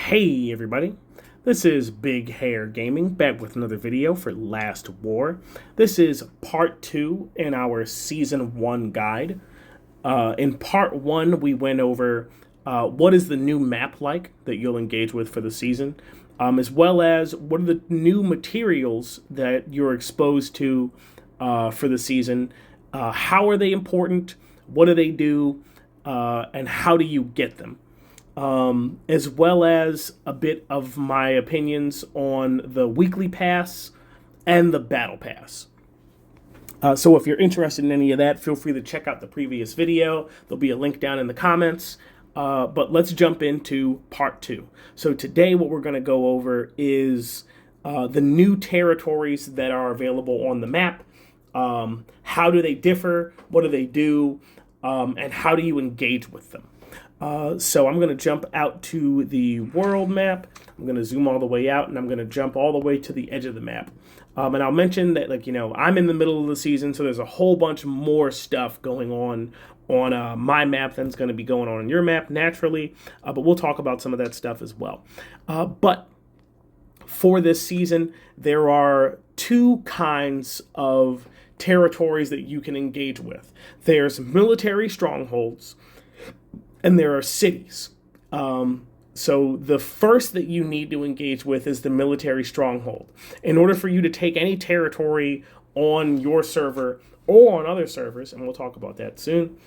Hey everybody, this is Big Hair Gaming back with another video for Last War. This is part 2 in our Season 1 guide. In part 1 we went over what is the new map like that you'll engage with for the season, as well as what are the new materials that you're exposed to for the season, how are they important, what do they do, and how do you get them. As well as a bit of my opinions on the weekly pass and the battle pass. So if you're interested in any of that, feel free to check out the previous video. There'll be a link down in the comments. But let's jump into part 2. So today what we're going to go over is the new territories that are available on the map. How do they differ? What do they do? And how do you engage with them? So I'm going to jump out to the world map. I'm going to zoom all the way out, and I'm going to jump all the way to the edge of the map. And I'll mention that, I'm in the middle of the season, so there's a whole bunch more stuff going on my map than's going to be going on your map, naturally. But we'll talk about some of that stuff as well. But for this season, there are two kinds of territories that you can engage with. There's military strongholds, and there are cities. So the first that you need to engage with is the military stronghold. In order for you to take any territory on your server or on other servers, and we'll talk about that soon,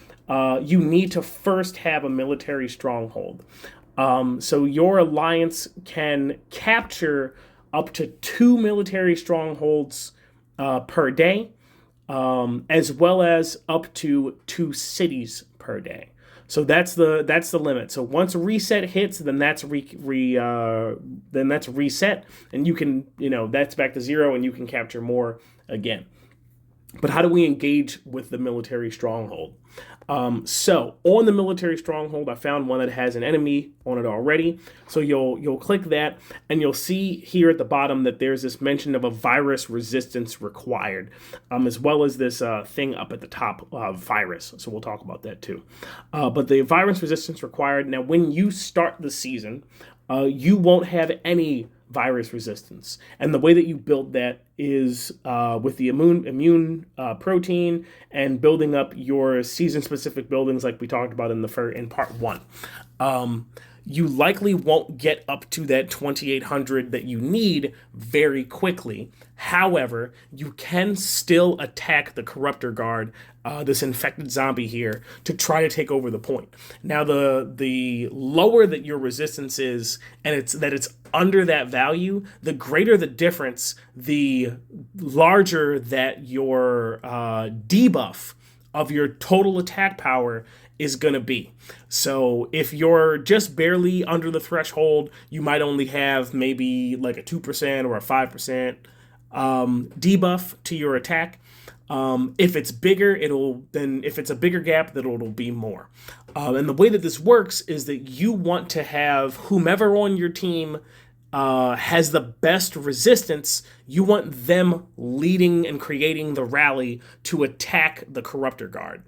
you need to first have a military stronghold. So your alliance can capture up to 2 military strongholds per day, as well as up to 2 cities per day. So that's the limit. So once reset hits, then that's reset, and you can, that's back to 0, and you can capture more again. But how do we engage with the military stronghold? So on the military stronghold, I found one that has an enemy on it already. So you'll click that, and you'll see here at the bottom that there's this mention of a virus resistance required, as well as this thing up at the top, virus. So we'll talk about that too. But the virus resistance required. Now, when you start the season, you won't have any virus resistance, and the way that you build that is with the immune protein and building up your season specific buildings like we talked about in part 1. You likely won't get up to that 2800 that you need very quickly. However, you can still attack the Corruptor Guard, this infected zombie here, to try to take over the point. Now, the lower that your resistance is, and it's under that value, the greater the difference, the larger that your debuff of your total attack power is going to be. So if you're just barely under the threshold, you might only have maybe like a 2% or a 5% debuff to your attack. If it's bigger, if it's a bigger gap, then it'll be more. And the way that this works is that you want to have whomever on your team has the best resistance. You want them leading and creating the rally to attack the Corruptor Guard.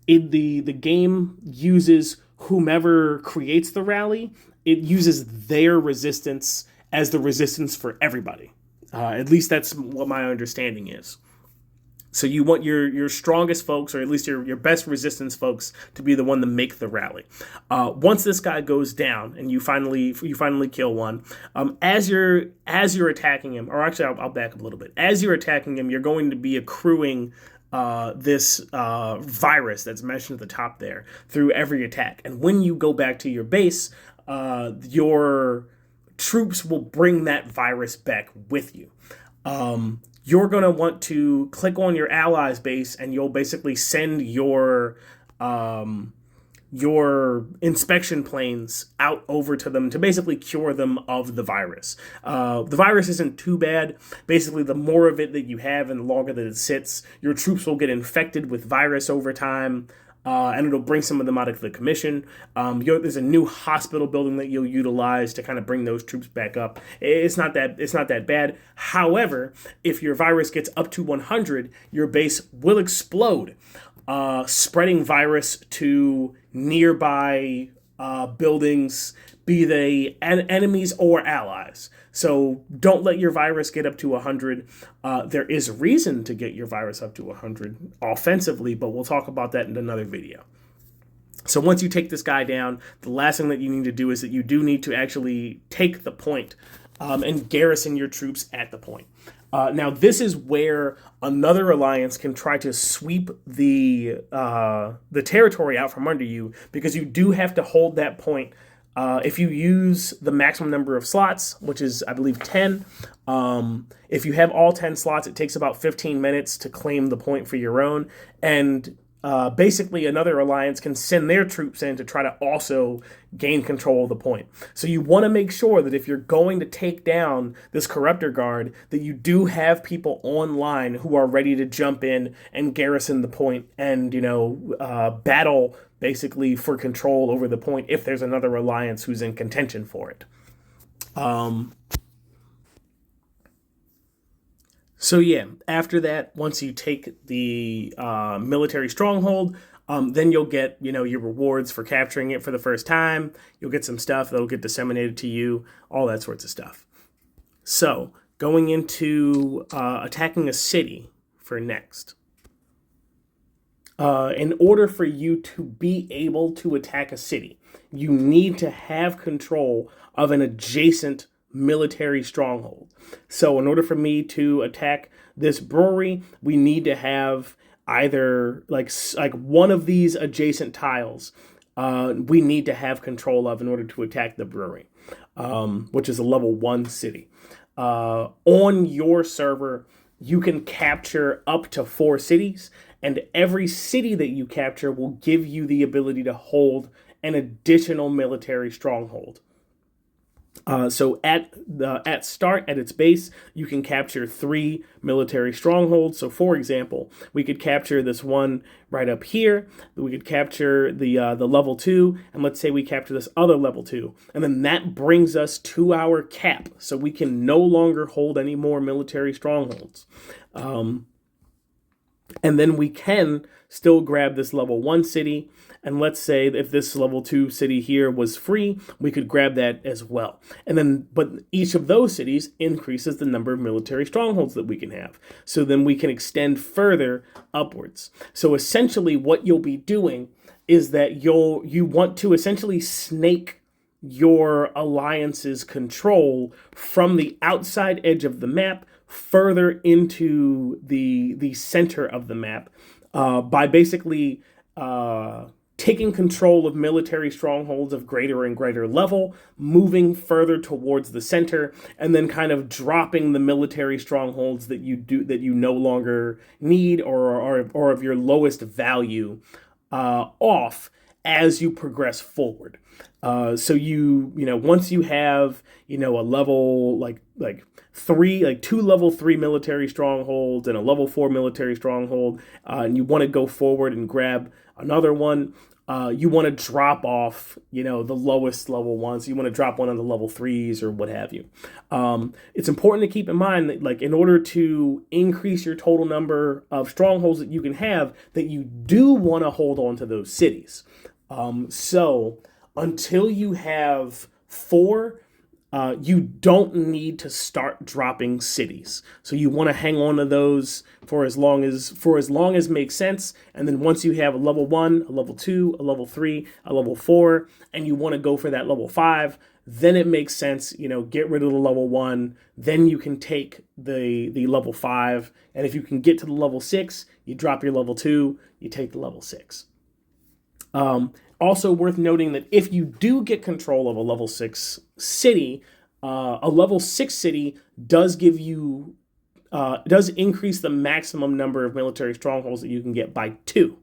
The game uses whomever creates the rally. It uses their resistance as the resistance for everybody. At least that's what my understanding is. So you want your strongest folks, or at least your best resistance folks, to be the one to make the rally. Once this guy goes down and you finally kill one, as you're attacking him, or actually I'll back up a little bit. As you're attacking him, you're going to be accruing this virus that's mentioned at the top there through every attack. And when you go back to your base, your troops will bring that virus back with you. You're going to want to click on your allies base, and you'll basically send your inspection planes out over to them to basically cure them of the virus. The virus isn't too bad. Basically, the more of it that you have and the longer that it sits, your troops will get infected with virus over time. And it'll bring some of them out of the commission. There's a new hospital building that you'll utilize to kind of bring those troops back up. It's not that bad. However, if your virus gets up to 100, your base will explode, spreading virus to nearby buildings, be they enemies or allies. So don't let your virus get up to 100. There is reason to get your virus up to 100 offensively, but we'll talk about that in another video. So once you take this guy down, the last thing that you need to do is that you do need to actually take the point and garrison your troops at the point. Now, this is where another alliance can try to sweep the territory out from under you, because you do have to hold that point. If you use the maximum number of slots, which is, I believe, 10, if you have all 10 slots, it takes about 15 minutes to claim the point for your own. And basically another alliance can send their troops in to try to also gain control of the point. So you want to make sure that if you're going to take down this corruptor guard, that you do have people online who are ready to jump in and garrison the point and, battle basically for control over the point if there's another alliance who's in contention for it. So yeah, after that, once you take the military stronghold, then you'll get, your rewards for capturing it for the first time. You'll get some stuff that'll get disseminated to you, all that sorts of stuff. So going into attacking a city for next. In order for you to be able to attack a city, you need to have control of an adjacent military stronghold. So in order for me to attack this brewery, we need to have either like one of these adjacent tiles we need to have control of in order to attack the brewery, which is a level 1 city. On your server, you can capture up to 4 cities, and every city that you capture will give you the ability to hold an additional military stronghold. So at start, at its base, you can capture 3 military strongholds. So for example, we could capture this one right up here. We could capture the level 2, and let's say we capture this other level 2. And then that brings us to our cap. So we can no longer hold any more military strongholds. And then we can still grab this level 1 city. And let's say if this level 2 city here was free, we could grab that as well. And then, but each of those cities increases the number of military strongholds that we can have. So then we can extend further upwards. So essentially what you'll be doing is that you want to essentially snake your alliance's control from the outside edge of the map further into the center of the map by basically taking control of military strongholds of greater and greater level, moving further towards the center, and then kind of dropping the military strongholds that you no longer need or of your lowest value off as you progress forward. So once you have a level like 2 level 3 military strongholds and a level 4 military stronghold, and you want to go forward and grab another one, you want to drop off, the lowest level ones. You want to drop one on the level 3s or what have you. It's important to keep in mind that, in order to increase your total number of strongholds that you can have, that you do want to hold on to those cities. So until you have 4, you don't need to start dropping cities. So you want to hang on to those for as long as makes sense. And then once you have a level 1, a level 2, a level 3, a level 4, and you want to go for that level 5, then it makes sense, get rid of the level 1, then you can take the level 5. And if you can get to the level 6, you drop your level 2, you take the level 6. Also worth noting that if you do get control of a level 6 city, a level 6 city does give you, does increase the maximum number of military strongholds that you can get by 2.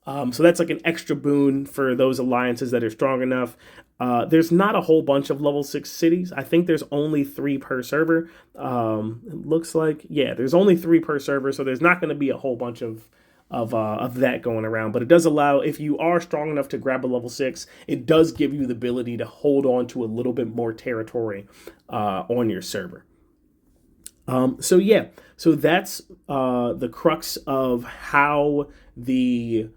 So that's like an extra boon for those alliances that are strong enough. There's not a whole bunch of level 6 cities. I think there's only 3 per server. It looks like, there's only 3 per server, so there's not going to be a whole bunch of that going around, but it does allow, if you are strong enough to grab a level 6, it does give you the ability to hold on to a little bit more territory on your server. So that's the crux of how the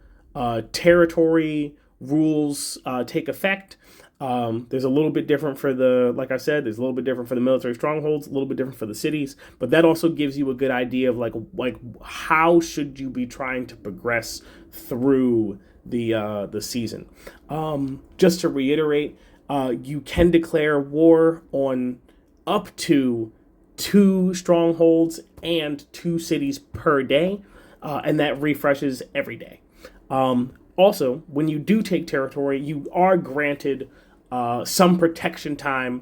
territory rules take effect. There's a little bit different for the, like I said, there's a little bit different for the military strongholds, a little bit different for the cities, but that also gives you a good idea of like how should you be trying to progress through the season. Just to reiterate, you can declare war on up to 2 strongholds and 2 cities per day, and that refreshes every day. Also, when you do take territory, you are granted some protection time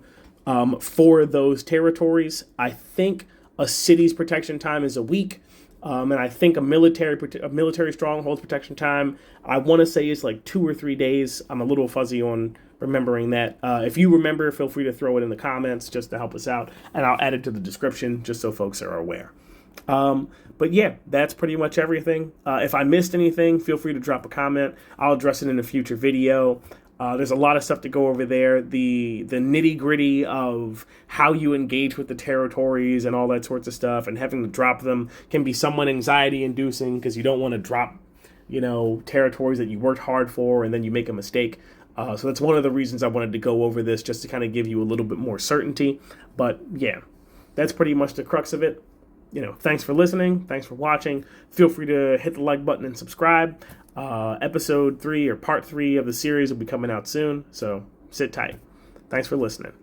for those territories. I think a city's protection time is a week, and I think a military stronghold's protection time, I want to say, is like 2 or 3 days. I'm a little fuzzy on remembering that. If you remember, feel free to throw it in the comments just to help us out, and I'll add it to the description just so folks are aware. But yeah, that's pretty much everything. If I missed anything, feel free to drop a comment. I'll address it in a future video. There's a lot of stuff to go over there. The nitty gritty of how you engage with the territories and all that sorts of stuff, and having to drop them can be somewhat anxiety inducing because you don't want to drop, territories that you worked hard for and then you make a mistake. So that's one of the reasons I wanted to go over this, just to kind of give you a little bit more certainty. But yeah, that's pretty much the crux of it. Thanks for listening. Thanks for watching. Feel free to hit the like button and subscribe. Episode 3 or part 3 of the series will be coming out soon, so sit tight. Thanks for listening.